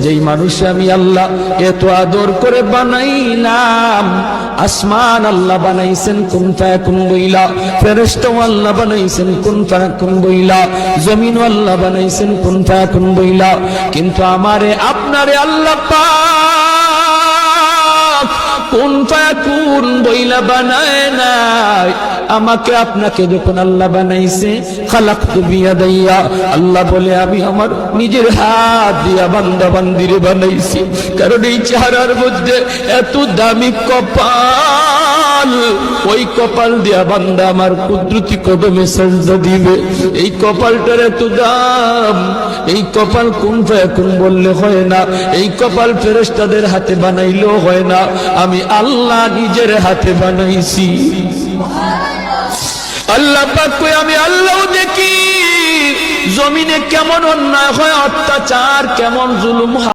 যেই মানুষ আমি আল্লাহ এত আদর করে বানাইলাম, আসমান আল্লাহ বানাইছেন কুন ফায়াকুন বইলা, ফেরেশতা আল্লাহ বানাইছেন কুন ফায়াকুন বইলা, জমিন আল্লাহ বানাইছেন কুন ফায়াকুন বইলা, কিন্তু আমারে আপনারে আল্লাহ পাক কুন ফায়াকুন বইলা বানায় নাই। আমাকে আপনাকে যখন আল্লাহ বানাইছে, খালাকতু বিয়াদাইয়া, আল্লাহ বলে আমি আমার নিজের হাত দিয়া বান্দা বান্দিরে বানাইছি। কারণ এই চেহারার মধ্যে এত দামি কপাল, ওই কপাল দিয়া বান্দা আমার কুদরতি কদমে সাজদা দিবে। এই কপালটার এত দাম, এই কপাল কুন ফায়াকুন বললে হয় না, এই কপাল ফেরেশতাদের হাতে বানাইলেও হয় না, আমি আল্লাহ নিজের হাতে বানাইছি। আল্লাহ পাক কই আমি আল্লাহ দেখি জমিনে কেমন অন্যায় হয়, অত্যাচার কেমন জুলুম হয়।